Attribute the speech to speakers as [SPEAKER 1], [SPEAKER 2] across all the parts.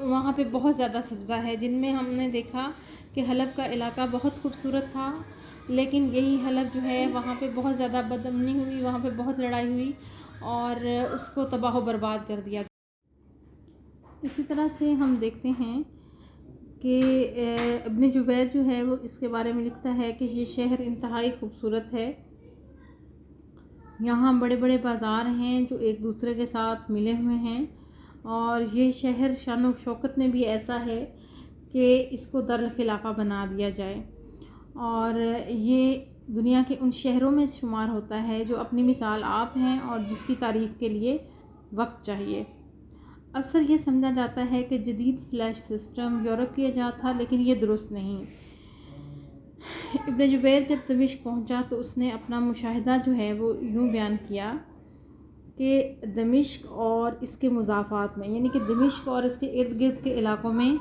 [SPEAKER 1] وہاں پہ بہت زیادہ سبزہ ہے، جن میں ہم نے دیکھا کہ حلب کا علاقہ بہت خوبصورت تھا، لیکن یہی حلب جو ہے وہاں پہ بہت زیادہ بدامنی ہوئی، وہاں پہ بہت لڑائی ہوئی اور اس کو تباہ و برباد کر دیا۔ اسی طرح سے ہم دیکھتے ہیں کہ ابن جبیر جو ہے وہ اس کے بارے میں لکھتا ہے کہ یہ شہر انتہائی خوبصورت ہے، یہاں بڑے بڑے بازار ہیں جو ایک دوسرے کے ساتھ ملے ہوئے ہیں، اور یہ شہر شان و شوکت میں بھی ایسا ہے کہ اس کو دارالخلافہ بنا دیا جائے، اور یہ دنیا کے ان شہروں میں شمار ہوتا ہے جو اپنی مثال آپ ہیں اور جس کی تعریف کے لیے وقت چاہیے۔ اکثر یہ سمجھا جاتا ہے کہ جدید فلیش سسٹم یورپ کی ایجاد تھا، لیکن یہ درست نہیں۔ ابن جبیر جب دمشق پہنچا تو اس نے اپنا مشاہدہ جو ہے وہ یوں بیان کیا کہ دمشق اور اس کے مضافات میں، یعنی کہ دمشق اور اس کے ارد گرد کے علاقوں میں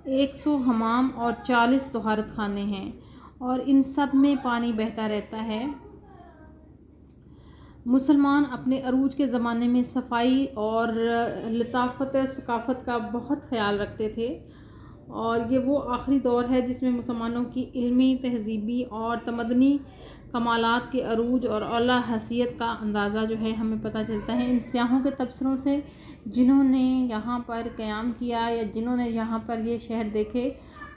[SPEAKER 1] 100 حمام اور 40 طہارت خانے ہیں، اور ان سب میں پانی بہتا رہتا ہے۔ مسلمان اپنے عروج کے زمانے میں صفائی اور لطافت ثقافت کا بہت خیال رکھتے تھے، اور یہ وہ آخری دور ہے جس میں مسلمانوں کی علمی، تہذیبی اور تمدنی کمالات کے عروج اور اعلیٰ حیثیت کا اندازہ جو ہے ہمیں پتہ چلتا ہے ان سیاحوں کے تبصروں سے، جنہوں نے یہاں پر قیام کیا یا جنہوں نے یہاں پر یہ شہر دیکھے،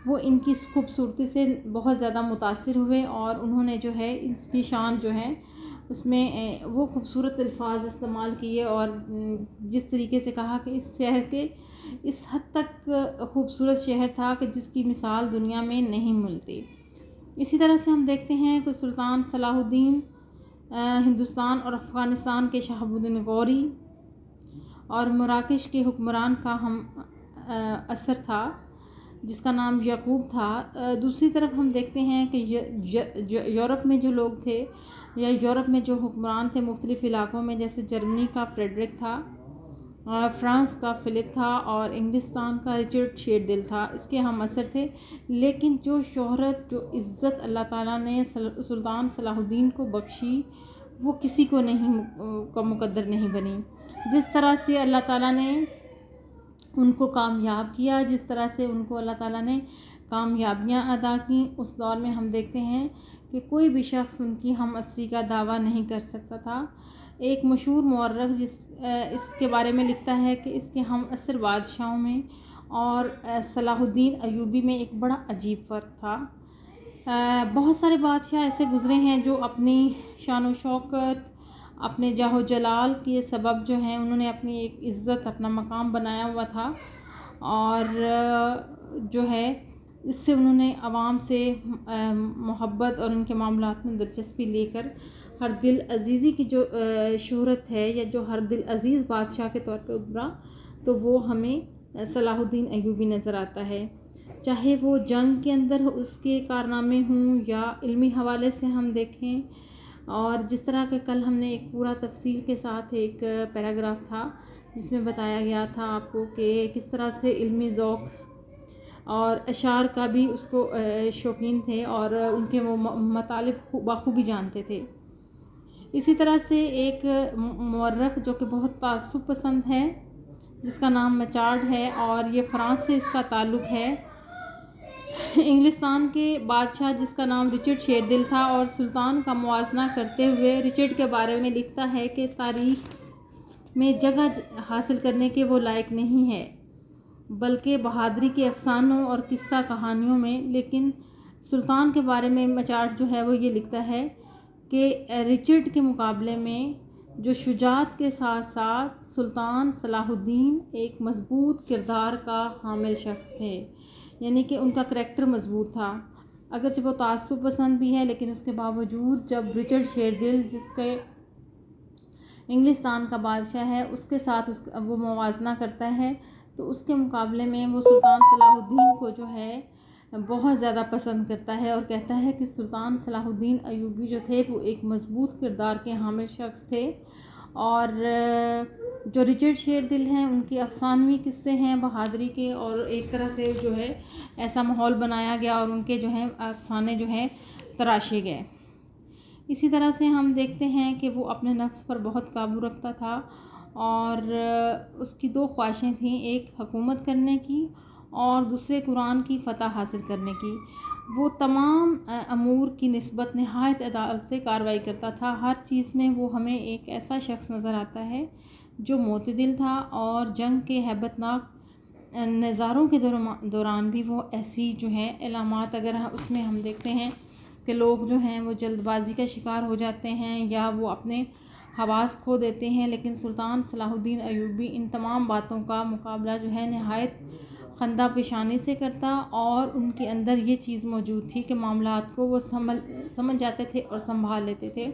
[SPEAKER 1] وہ ان کی خوبصورتی سے بہت زیادہ متاثر ہوئے، اور انہوں نے جو ہے اس کی شان جو ہے اس میں وہ خوبصورت الفاظ استعمال کیے، اور جس طریقے سے کہا کہ اس شہر کے اس حد تک خوبصورت شہر تھا کہ جس کی مثال دنیا میں نہیں ملتی۔ اسی طرح سے ہم دیکھتے ہیں کہ سلطان صلاح الدین ہندوستان اور افغانستان کے شہاب الدین غوری اور مراکش کے حکمران کا ہم اثر تھا، جس کا نام یعقوب تھا۔ دوسری طرف ہم دیکھتے ہیں کہ یورپ میں جو لوگ تھے یا یورپ میں جو حکمران تھے مختلف علاقوں میں، جیسے جرمنی کا فریڈرک تھا، فرانس کا فلپ تھا، اور انگلستان کا رچرڈ شیردل تھا، اس کے ہم اثر تھے۔ لیکن جو شہرت، جو عزت اللہ تعالیٰ نے سلطان صلاح الدین کو بخشی، وہ کسی کو نہیں کا مقدر نہیں بنی۔ جس طرح سے اللہ تعالیٰ نے ان کو کامیاب کیا، جس طرح سے ان کو اللہ تعالیٰ نے کامیابیاں عطا کیں، اس دور میں ہم دیکھتے ہیں کہ کوئی بھی شخص ان کی ہم عصری کا دعویٰ نہیں کر سکتا تھا۔ ایک مشہور مورخ اس کے بارے میں لکھتا ہے کہ اس کے ہم عصر بادشاہوں میں اور صلاح الدین ایوبی میں ایک بڑا عجیب فرق تھا۔ بہت سارے بادشاہ ایسے گزرے ہیں جو اپنی شان و شوکت، اپنے جاہ و جلال کے سبب جو ہیں انہوں نے اپنی ایک عزت، اپنا مقام بنایا ہوا تھا، اور جو ہے اس سے انہوں نے عوام سے محبت اور ان کے معاملات میں دلچسپی لے کر ہر دل عزیزی کی جو شہرت ہے، یا جو ہر دل عزیز بادشاہ کے طور پہ ابھرا، تو وہ ہمیں صلاح الدین ایوبی نظر آتا ہے۔ چاہے وہ جنگ کے اندر اس کے کارنامے ہوں یا علمی حوالے سے ہم دیکھیں، اور جس طرح کہ کل ہم نے ایک پورا تفصیل کے ساتھ ایک پیراگراف تھا جس میں بتایا گیا تھا آپ کو کہ کس طرح سے علمی ذوق اور اشعار کا بھی اس کو شوقین تھے، اور ان کے وہ مطالب بخوبی جانتے تھے۔ اسی طرح سے ایک مورخ جو کہ بہت تعصب پسند ہے، جس کا نام مچارڈ ہے، اور یہ فرانس سے اس کا تعلق ہے۔ انگلستان کے بادشاہ جس کا نام رچرڈ شیردل تھا، اور سلطان کا موازنہ کرتے ہوئے رچرڈ کے بارے میں لکھتا ہے کہ تاریخ میں جگہ حاصل کرنے کے وہ لائق نہیں ہے، بلکہ بہادری کے افسانوں اور قصہ کہانیوں میں۔ لیکن سلطان کے بارے میں مچارڈ جو ہے وہ یہ لکھتا ہے کہ رچرڈ کے مقابلے میں جو شجاعت کے ساتھ ساتھ سلطان صلاح الدین ایک مضبوط کردار کا حامل شخص تھے، یعنی کہ ان کا کریکٹر مضبوط تھا۔ اگرچہ وہ تعصب پسند بھی ہے، لیکن اس کے باوجود جب رچرڈ شیردل جس کے انگلستان کا بادشاہ ہے اس کے ساتھ وہ موازنہ کرتا ہے، تو اس کے مقابلے میں وہ سلطان صلاح الدین کو جو ہے بہت زیادہ پسند کرتا ہے، اور کہتا ہے کہ سلطان صلاح الدین ایوبی جو تھے وہ ایک مضبوط کردار کے حامل شخص تھے، اور جو رچرڈ شیردل ہیں ان کے افسانوی قصے ہیں بہادری کے، اور ایک طرح سے جو ہے ایسا ماحول بنایا گیا اور ان کے جو ہیں افسانے جو ہیں تراشے گئے۔ اسی طرح سے ہم دیکھتے ہیں کہ وہ اپنے نفس پر بہت قابو رکھتا تھا، اور اس کی 2 خواہشیں تھیں، ایک حکومت کرنے کی اور دوسرے قرآن کی فتح حاصل کرنے کی۔ وہ تمام امور کی نسبت نہایت عدالت سے کارروائی کرتا تھا۔ ہر چیز میں وہ ہمیں ایک ایسا شخص نظر آتا ہے جو معتدل تھا، اور جنگ کے ہیبت ناک نظاروں کے دوران بھی وہ ایسی جو ہے علامات، اگر اس میں ہم دیکھتے ہیں کہ لوگ جو ہیں وہ جلد بازی کا شکار ہو جاتے ہیں یا وہ اپنے حواس کھو دیتے ہیں، لیکن سلطان صلاح الدین ایوبی ان تمام باتوں کا مقابلہ جو ہے نہایت خندہ پیشانی سے کرتا، اور ان کے اندر یہ چیز موجود تھی کہ معاملات کو وہ سمجھ جاتے تھے اور سنبھال لیتے تھے۔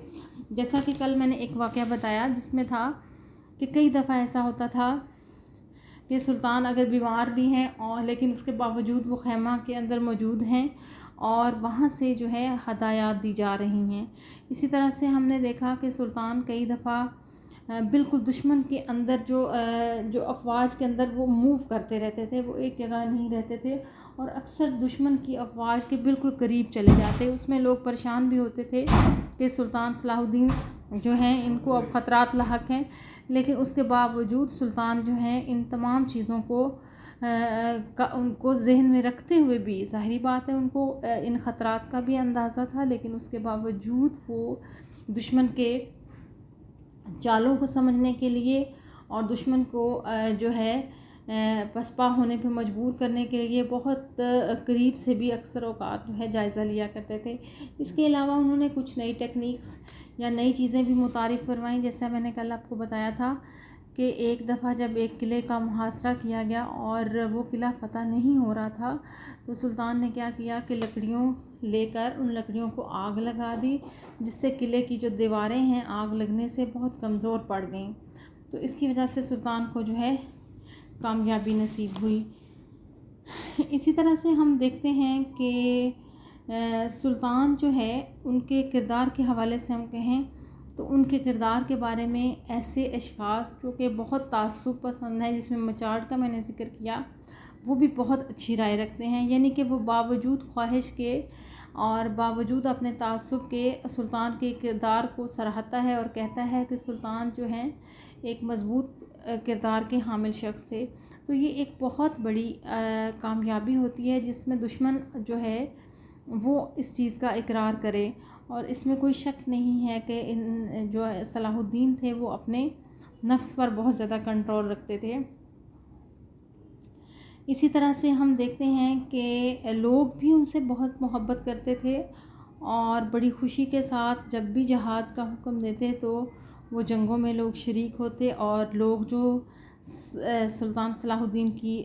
[SPEAKER 1] جیسا کہ کل میں نے ایک واقعہ بتایا جس میں تھا کہ کئی دفعہ ایسا ہوتا تھا کہ سلطان اگر بیمار بھی ہیں اور لیکن اس کے باوجود وہ خیمہ کے اندر موجود ہیں اور وہاں سے جو ہے ہدایات دی جا رہی ہیں۔ اسی طرح سے ہم نے دیکھا کہ سلطان کئی دفعہ بالکل دشمن کے اندر جو افواج کے اندر وہ موو کرتے رہتے تھے، وہ ایک جگہ نہیں رہتے تھے، اور اکثر دشمن کی افواج کے بالکل قریب چلے جاتے۔ اس میں لوگ پریشان بھی ہوتے تھے کہ سلطان صلاح الدین جو ہیں ان کو اب خطرات لاحق ہیں، لیکن اس کے باوجود سلطان جو ہیں ان تمام چیزوں ان کو ذہن میں رکھتے ہوئے بھی، ظاہری بات ہے ان کو ان خطرات کا بھی اندازہ تھا، لیکن اس کے باوجود وہ دشمن کے چالوں کو سمجھنے کے لیے اور دشمن کو جو ہے پسپا ہونے پہ مجبور کرنے کے لیے بہت قریب سے بھی اکثر اوقات جو ہے جائزہ لیا کرتے تھے۔ اس کے علاوہ انہوں نے کچھ نئی ٹیکنیکس یا نئی چیزیں بھی متعارف کروائیں، جیسا میں نے کل آپ کو بتایا تھا کہ ایک دفعہ جب ایک قلعے کا محاصرہ کیا گیا اور وہ قلعہ فتح نہیں ہو رہا تھا تو سلطان نے کیا کیا کہ لکڑیوں لے کر ان لکڑیوں کو آگ لگا دی، جس سے قلعے کی جو دیواریں ہیں آگ لگنے سے بہت کمزور پڑ گئیں، تو اس کی وجہ سے سلطان کو جو ہے کامیابی نصیب ہوئی۔ اسی طرح سے ہم دیکھتے ہیں کہ سلطان جو ہے ان کے کردار کے حوالے سے ہم کہیں تو ان کے کردار کے بارے میں ایسے اشخاص جو کہ بہت تعصب پسند ہیں، جس میں مچاٹ کا میں نے ذکر کیا، وہ بھی بہت اچھی رائے رکھتے ہیں، یعنی کہ وہ باوجود خواہش کے اور باوجود اپنے تعصب کے سلطان کے کردار کو سراہتا ہے اور کہتا ہے کہ سلطان جو ہیں ایک مضبوط کردار کے حامل شخص تھے۔ تو یہ ایک بہت بڑی کامیابی ہوتی ہے جس میں دشمن جو ہے وہ اس چیز کا اقرار کرے، اور اس میں کوئی شک نہیں ہے کہ جو صلاح الدین تھے وہ اپنے نفس پر بہت زیادہ کنٹرول رکھتے تھے۔ اسی طرح سے ہم دیکھتے ہیں کہ لوگ بھی ان سے بہت محبت کرتے تھے، اور بڑی خوشی کے ساتھ جب بھی جہاد کا حکم دیتے تو وہ جنگوں میں لوگ شریک ہوتے، اور لوگ جو سلطان صلاح الدین کی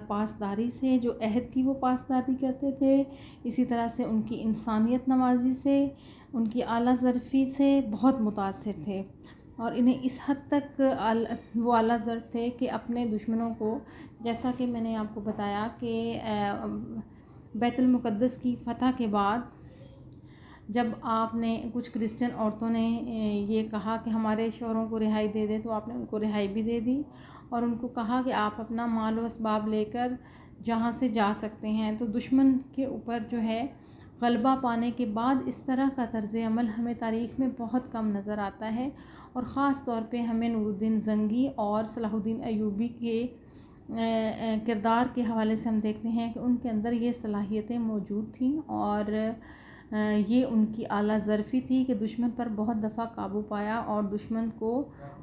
[SPEAKER 1] پاسداری سے، جو عہد کی وہ پاسداری کرتے تھے، اسی طرح سے ان کی انسانیت نوازی سے، ان کی اعلیٰ ظرفی سے بہت متاثر تھے، اور انہیں اس حد تک وہ اعلیٰ ظرف تھے کہ اپنے دشمنوں کو، جیسا کہ میں نے آپ کو بتایا کہ بیت المقدس کی فتح کے بعد جب آپ نے کچھ کرسچن عورتوں نے یہ کہا کہ ہمارے شوہروں کو رہائی دے دیں، تو آپ نے ان کو رہائی بھی دے دی اور ان کو کہا کہ آپ اپنا مال و اسباب لے کر جہاں سے جا سکتے ہیں۔ تو دشمن کے اوپر جو ہے غلبہ پانے کے بعد اس طرح کا طرز عمل ہمیں تاریخ میں بہت کم نظر آتا ہے، اور خاص طور پہ ہمیں نور الدین زنگی اور صلاح الدین ایوبی کے کردار کے حوالے سے ہم دیکھتے ہیں کہ ان کے اندر یہ صلاحیتیں موجود تھیں، اور یہ ان کی اعلیٰ ظرفی تھی کہ دشمن پر بہت دفعہ قابو پایا اور دشمن کو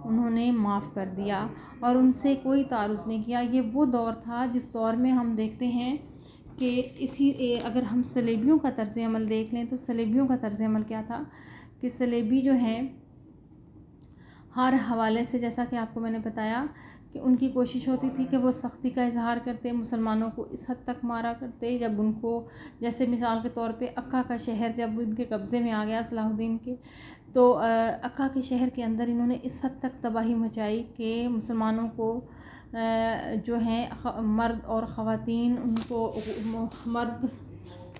[SPEAKER 1] انہوں نے معاف کر دیا اور ان سے کوئی تعرض نہیں کیا۔ یہ وہ دور تھا جس دور میں ہم دیکھتے ہیں کہ اگر ہم صلیبیوں کا طرز عمل دیکھ لیں تو صلیبیوں کا طرز عمل کیا تھا کہ صلیبی جو ہیں ہر حوالے سے، جیسا کہ آپ کو میں نے بتایا کہ ان کی کوشش ہوتی تھی کہ وہ سختی کا اظہار کرتے، مسلمانوں کو اس حد تک مارا کرتے جب ان کو، جیسے مثال کے طور پہ عکا کا شہر جب ان کے قبضے میں آ گیا صلاح الدین کے، تو عکا کے شہر کے اندر انہوں نے اس حد تک تباہی مچائی کہ مسلمانوں کو جو ہیں مرد اور خواتین، ان کو مرد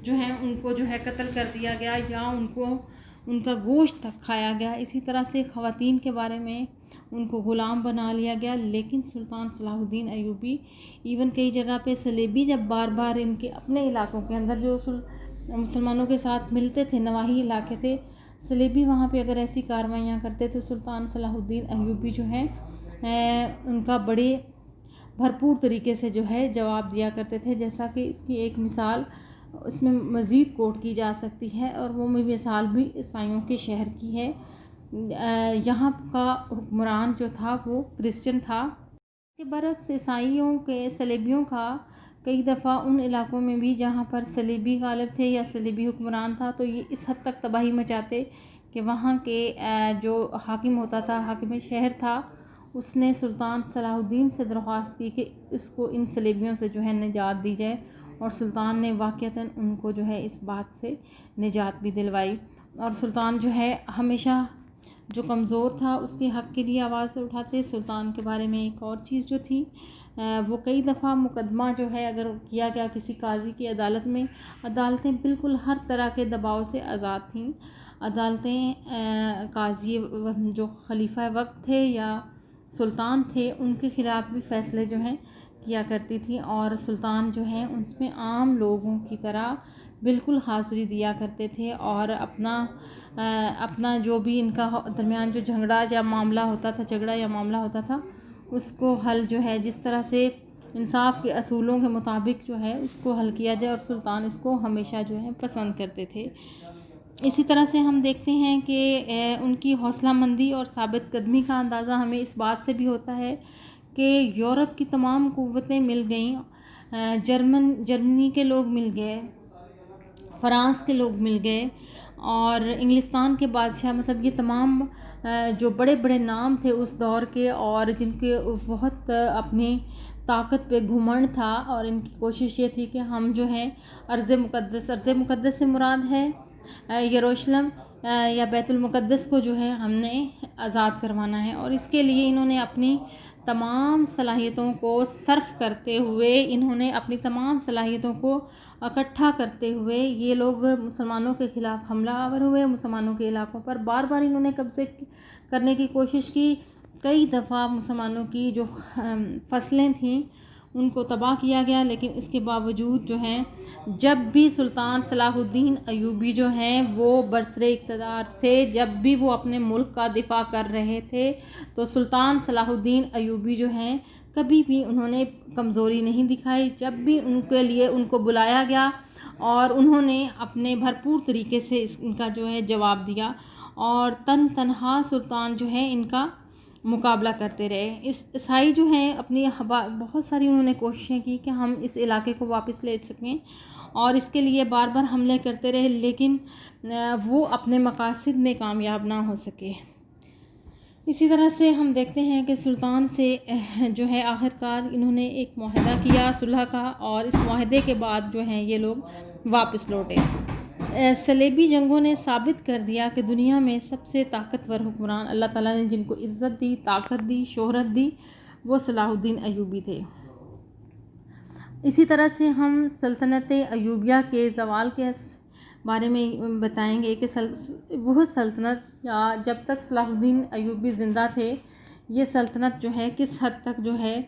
[SPEAKER 1] جو ہیں ان کو جو ہے قتل کر دیا گیا یا ان کا گوشت تک کھایا گیا۔ اسی طرح سے خواتین کے بارے میں ان کو غلام بنا لیا گیا، لیکن سلطان صلاح الدین ایوبی ایون کئی جگہ پہ صلیبی جب بار بار ان کے اپنے علاقوں کے اندر جو مسلمانوں کے ساتھ ملتے تھے، نواحی علاقے تھے، صلیبی وہاں پہ اگر ایسی کارروائیاں کرتے تو سلطان صلاح الدین ایوبی جو ہیں ان کا بڑے بھرپور طریقے سے جو ہے جواب دیا کرتے تھے. جیسا کہ اس کی ایک مثال اس میں مزید کوٹ کی جا سکتی ہے، اور وہ مثال بھی عیسائیوں کے شہر کی ہے. یہاں کا حکمران جو تھا وہ کرسچن تھا. اس کے برعکس عیسائیوں کے صلیبیوں کا کئی دفعہ ان علاقوں میں بھی جہاں پر صلیبی غالب تھے یا صلیبی حکمران تھا، تو یہ اس حد تک تباہی مچاتے کہ وہاں کے جو حاکم ہوتا تھا، حاکم شہر تھا، اس نے سلطان صلاح الدین سے درخواست کی کہ اس کو ان صلیبیوں سے جو ہے نجات دی جائے، اور سلطان نے واقعتاً ان کو جو ہے اس بات سے نجات بھی دلوائی. اور سلطان جو ہے ہمیشہ جو کمزور تھا اس کے حق کے لیے آواز اٹھاتے. سلطان کے بارے میں ایک اور چیز جو تھی، وہ کئی دفعہ مقدمہ جو ہے اگر کیا گیا کسی قاضی کی عدالت میں، عدالتیں بالکل ہر طرح کے دباؤ سے آزاد تھیں. عدالتیں قاضی جو خلیفہ وقت تھے یا سلطان تھے ان کے خلاف بھی فیصلے جو ہیں کیا کرتی تھی، اور سلطان جو ہیں اس میں عام لوگوں کی طرح بالکل حاضری دیا کرتے تھے، اور اپنا جو بھی ان کا درمیان جو جھگڑا یا معاملہ ہوتا تھا اس کو حل جو ہے جس طرح سے انصاف کے اصولوں کے مطابق جو ہے اس کو حل کیا جائے، اور سلطان اس کو ہمیشہ جو ہے پسند کرتے تھے. اسی طرح سے ہم دیکھتے ہیں کہ ان کی حوصلہ مندی اور ثابت قدمی کا اندازہ ہمیں اس بات سے بھی ہوتا ہے کہ یورپ کی تمام قوتیں مل گئیں. جرمنی کے لوگ مل گئے، فرانس کے لوگ مل گئے، اور انگلستان کے بادشاہ، مطلب یہ تمام جو بڑے بڑے نام تھے اس دور کے، اور جن کے بہت اپنی طاقت پہ گھمنڈ تھا، اور ان کی کوشش یہ تھی کہ ہم جو ہے ارض مقدس سے مراد ہے یروشلم یا بیت المقدس کو جو ہے ہم نے آزاد کروانا ہے. اور اس کے لیے انہوں نے اپنی تمام صلاحیتوں کو صرف کرتے ہوئے، انہوں نے اپنی تمام صلاحیتوں کو اکٹھا کرتے ہوئے یہ لوگ مسلمانوں کے خلاف حملہ آور ہوئے. مسلمانوں کے علاقوں پر بار بار انہوں نے قبضے کرنے کی کوشش کی. کئی دفعہ مسلمانوں کی جو فصلیں تھیں ان کو تباہ کیا گیا، لیکن اس کے باوجود جو ہیں جب بھی سلطان صلاح الدین ایوبی جو ہیں وہ برسر اقتدار تھے، جب بھی وہ اپنے ملک کا دفاع کر رہے تھے، تو سلطان صلاح الدین ایوبی جو ہیں کبھی بھی انہوں نے کمزوری نہیں دکھائی. جب بھی ان کے لیے ان کو بلایا گیا اور انہوں نے اپنے بھرپور طریقے سے ان کا جو ہے جواب دیا، اور تنہا سلطان جو ہے ان کا مقابلہ کرتے رہے. عیسائی جو ہیں اپنی بہت ساری انہوں نے کوششیں کی کہ ہم اس علاقے کو واپس لے سکیں، اور اس کے لیے بار بار حملے کرتے رہے، لیکن وہ اپنے مقاصد میں کامیاب نہ ہو سکے. اسی طرح سے ہم دیکھتے ہیں کہ سلطان سے جو ہے آخرکار انہوں نے ایک معاہدہ کیا صلح کا، اور اس معاہدے کے بعد جو ہیں یہ لوگ واپس لوٹے. صلیبی جنگوں نے ثابت کر دیا کہ دنیا میں سب سے طاقتور حکمران اللہ تعالیٰ نے جن کو عزت دی، طاقت دی، شہرت دی، وہ صلاح الدین ایوبی تھے. اسی طرح سے ہم سلطنت ایوبیہ کے زوال کے بارے میں بتائیں گے کہ وہ سلطنت جب تک صلاح الدین ایوبی زندہ تھے یہ سلطنت جو ہے کس حد تک جو ہے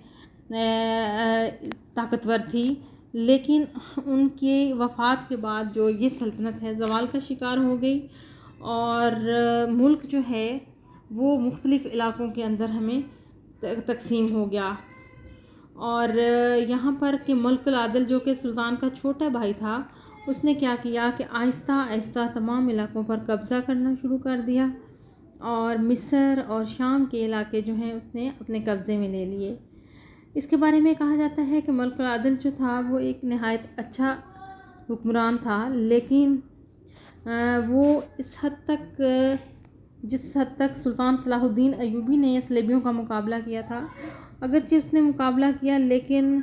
[SPEAKER 1] طاقتور تھی، لیکن ان کی وفات کے بعد جو یہ سلطنت ہے زوال کا شکار ہو گئی، اور ملک جو ہے وہ مختلف علاقوں کے اندر ہمیں تقسیم ہو گیا. اور یہاں پر کہ ملک العادل جو کہ سلطان کا چھوٹا بھائی تھا، اس نے کیا کیا کہ آہستہ آہستہ تمام علاقوں پر قبضہ کرنا شروع کر دیا، اور مصر اور شام کے علاقے جو ہیں اس نے اپنے قبضے میں لے لیے. اس کے بارے میں کہا جاتا ہے کہ ملک العادل جو تھا وہ ایک نہایت اچھا حکمران تھا، لیکن وہ جس حد تک سلطان صلاح الدین ایوبی نے صلیبیوں کا مقابلہ کیا تھا، اگرچہ اس نے مقابلہ کیا لیکن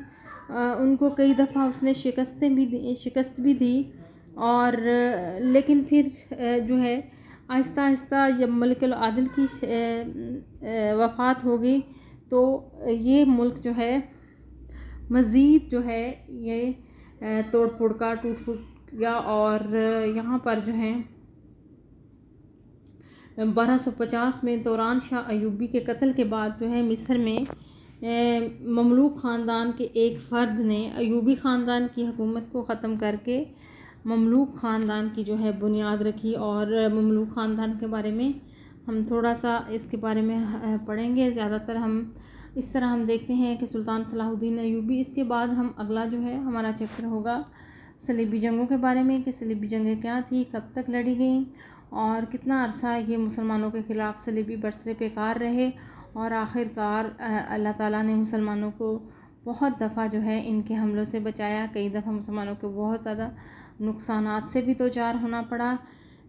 [SPEAKER 1] ان کو کئی دفعہ اس نے شکست بھی دی، اور لیکن پھر جو ہے آہستہ آہستہ جب ملک العادل کی وفات ہو گئی تو یہ ملک جو ہے مزید جو ہے یہ توڑ پھوڑ کا ٹوٹ پھوٹ گیا، اور یہاں پر جو ہے 1250 میں دوران شاہ ایوبی کے قتل کے بعد جو ہے مصر میں مملوک خاندان کے ایک فرد نے ایوبی خاندان کی حکومت کو ختم کر کے مملوک خاندان کی جو ہے بنیاد رکھی، اور مملوک خاندان کے بارے میں ہم تھوڑا سا اس کے بارے میں پڑھیں گے. زیادہ تر ہم اس طرح ہم دیکھتے ہیں کہ سلطان صلاح الدین ایوبی. اس کے بعد ہم اگلا جو ہے ہمارا چیپٹر ہوگا صلیبی جنگوں کے بارے میں کہ صلیبی جنگیں کیا تھی، کب تک لڑی گئیں اور کتنا عرصہ یہ مسلمانوں کے خلاف صلیبی برسر پیکار رہے، اور آخر کار اللہ تعالیٰ نے مسلمانوں کو بہت دفعہ جو ہے ان کے حملوں سے بچایا. کئی دفعہ مسلمانوں کو بہت زیادہ نقصانات سے بھی دوچار ہونا پڑا.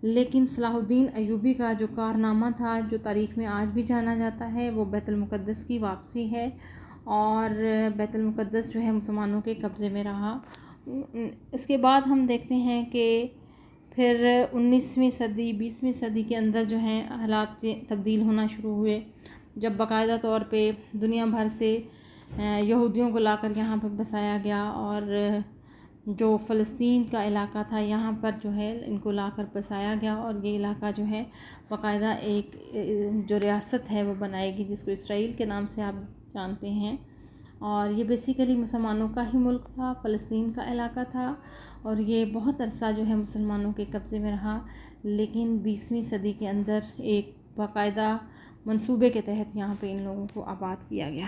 [SPEAKER 1] لیکن صلاح الدین ایوبی کا جو کارنامہ تھا، جو تاریخ میں آج بھی جانا جاتا ہے، وہ بیت المقدس کی واپسی ہے. اور بیت المقدس جو ہے مسلمانوں کے قبضے میں رہا. اس کے بعد ہم دیکھتے ہیں کہ پھر 19ویں صدی 20ویں صدی کے اندر جو ہیں حالات تبدیل ہونا شروع ہوئے، جب باقاعدہ طور پہ دنیا بھر سے یہودیوں کو لا کر یہاں پر بسایا گیا، اور جو فلسطین کا علاقہ تھا یہاں پر جو ہے ان کو لا کر بسایا گیا، اور یہ علاقہ جو ہے باقاعدہ ایک جو ریاست ہے وہ بنائے گی، جس کو اسرائیل کے نام سے آپ جانتے ہیں. اور یہ بیسیکلی مسلمانوں کا ہی ملک تھا، فلسطین کا علاقہ تھا، اور یہ بہت عرصہ جو ہے مسلمانوں کے قبضے میں رہا. لیکن 20ویں صدی کے اندر ایک باقاعدہ منصوبے کے تحت یہاں پہ ان لوگوں کو آباد کیا گیا.